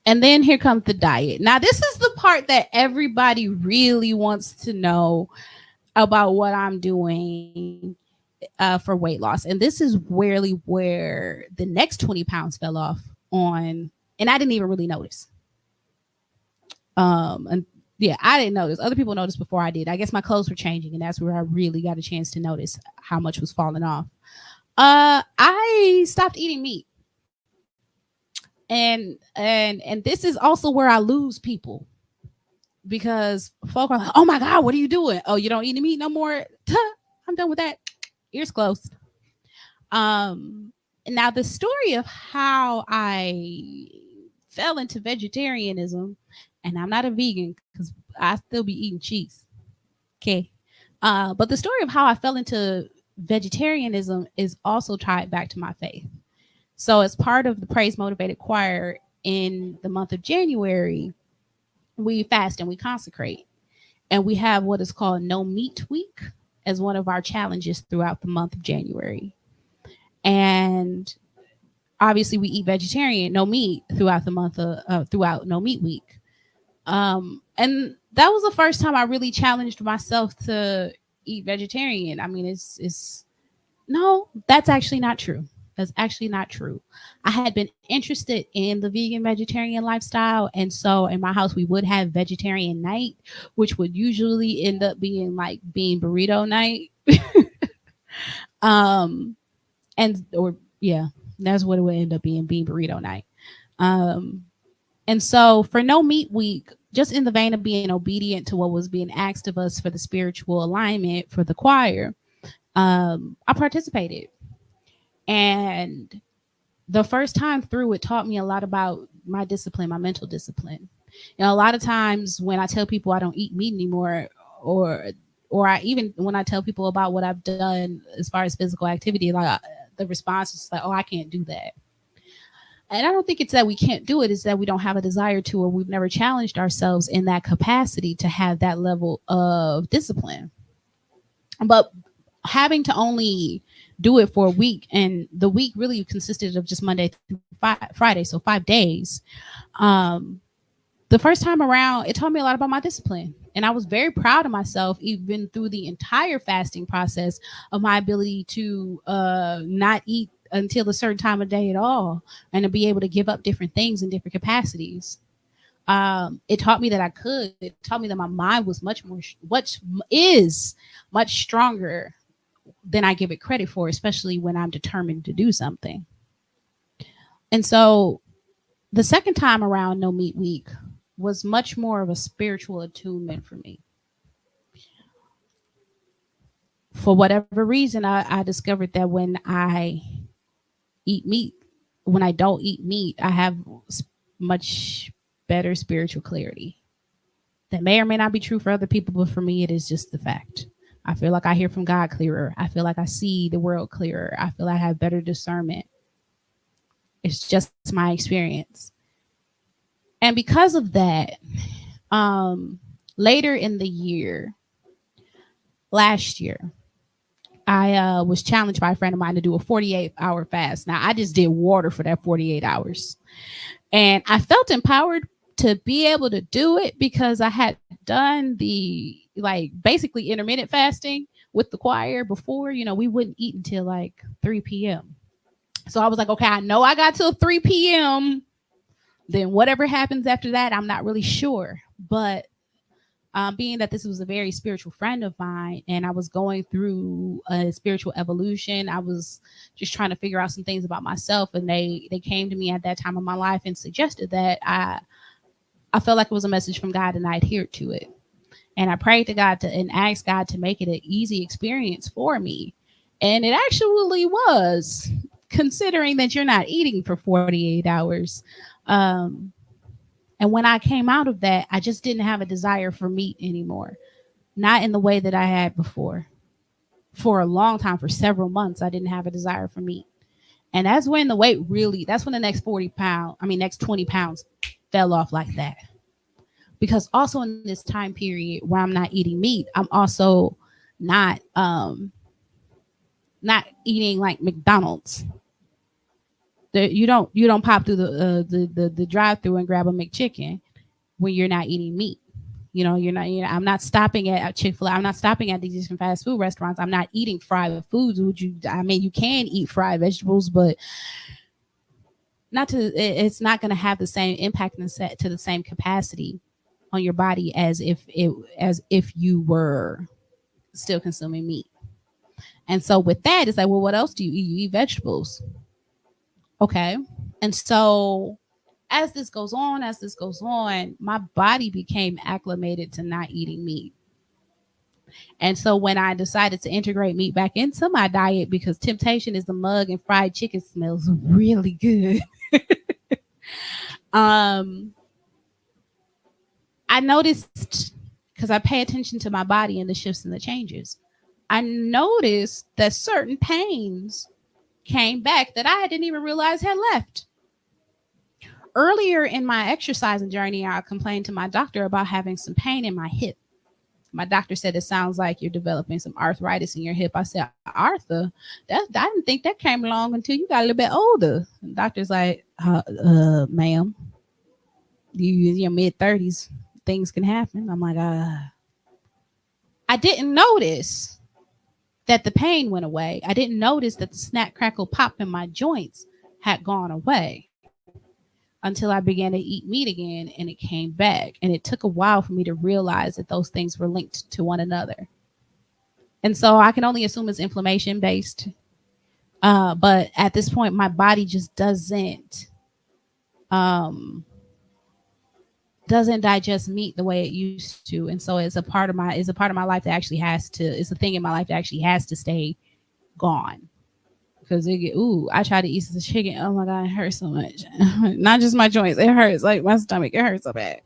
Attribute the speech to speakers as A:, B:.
A: And then here comes the diet. Now, this is the part that everybody really wants to know about what I'm doing for weight loss. And this is really where the next 20 pounds fell off on, and I didn't even really notice. And yeah, I didn't notice. Other people noticed before I did. I guess my clothes were changing, and that's where I really got a chance to notice how much was falling off. I stopped eating meat. And this is also where I lose people, because folk are like, "Oh my God, what are you doing? Oh, you don't eat meat no more? I'm done with that. Ears closed." Now the story of how I fell into vegetarianism, and I'm not a vegan because I still be eating cheese. Okay. But the story of how I fell into vegetarianism is also tied back to my faith. So, as part of the Praise Motivated Choir in the month of January, we fast and we consecrate. And we have what is called No Meat Week as one of our challenges throughout the month of January. And obviously, we eat vegetarian, no meat, throughout the month of throughout No Meat Week. And that was the first time I really challenged myself to eat vegetarian. I mean, it's no, that's actually not true. That's actually not true. I had been interested in the vegan vegetarian lifestyle. And so in my house, we would have vegetarian night, which would usually end up being like bean burrito night. um, or yeah, that's what it would end up bean burrito night. Um, and so for No Meat Week, just in the vein of being obedient to what was being asked of us for the spiritual alignment for the choir, I participated. And the first time through, it taught me a lot about my discipline, my mental discipline. A lot of times when I tell people I don't eat meat anymore, or I even when I tell people about what I've done as far as physical activity, like the response is like, "Oh, I can't do that." And I don't think it's that we can't do it; it's that we don't have a desire to, or we've never challenged ourselves in that capacity to have that level of discipline. But having to only do it for a week, and the week really consisted of just Monday through Friday, so 5 days. Um, the first time around, it taught me a lot about my discipline, and I was very proud of myself, even through the entire fasting process, of my ability to not eat until a certain time of day at all, and to be able to give up different things in different capacities. It taught me that I could. It taught me that my mind was much stronger than I give it credit for, especially when I'm determined to do something. And so the second time around No Meat Week was much more of a spiritual attunement for me. For whatever reason, I discovered that when I eat meat, when I don't eat meat, I have much better spiritual clarity. That may or may not be true for other people, but for me, it is just the fact. I feel like I hear from God clearer. I feel like I see the world clearer. I feel like I have better discernment. It's just my experience. And because of that, later in the year, last year, I was challenged by a friend of mine to do a 48-hour fast. Now, I just did water for that 48 hours. And I felt empowered to be able to do it because I had done the basically intermittent fasting with the choir before. We wouldn't eat until like 3 p.m. So I was like, okay, I know I got till 3 p.m. Then whatever happens after that, I'm not really sure. But being that this was a very spiritual friend of mine, and I was going through a spiritual evolution, I was just trying to figure out some things about myself, and they came to me at that time of my life and suggested that I felt like it was a message from God, and I adhered to it. And I prayed to God and asked God to make it an easy experience for me. And it actually was, considering that you're not eating for 48 hours. And when I came out of that, I just didn't have a desire for meat anymore. Not in the way that I had before. For a long time, for several months, I didn't have a desire for meat. And that's when that's when the next 20 pounds fell off like that. Because also in this time period where I'm not eating meat, I'm also not eating like McDonald's. You don't pop through the drive through and grab a McChicken when you're not eating meat. I'm not stopping at Chick-fil-A. I'm not stopping at these different fast food restaurants. I'm not eating fried foods. I mean, you can eat fried vegetables, but it's not going to have the same impact and set to the same capacity on your body as if you were still consuming meat. And so with that, it's like, well, what else do you eat? You eat vegetables. Okay. And so as this goes on, my body became acclimated to not eating meat. And so when I decided to integrate meat back into my diet, because temptation is the mug and fried chicken smells really good. um, I noticed, because I pay attention to my body and the shifts and the changes, I noticed that certain pains came back that I didn't even realize had left. Earlier in my exercising journey, I complained to my doctor about having some pain in my hip. My doctor said, it sounds like you're developing some arthritis in your hip. I said, Arthur, I didn't think that came along until you got a little bit older. And the doctor's like, ma'am, you're mid-30s. Things can happen. I'm like, I didn't notice that the pain went away. I didn't notice that the snap, crackle, pop in my joints had gone away until I began to eat meat again, and it came back. And it took a while for me to realize that those things were linked to one another. And so I can only assume it's inflammation based. But at this point, my body just doesn't digest meat the way it used to. And so it's a part of my life that actually it's a thing in my life that actually has to stay gone. Because I try to eat some chicken. Oh my God, it hurts so much. Not just my joints. It hurts. Like my stomach, it hurts so bad.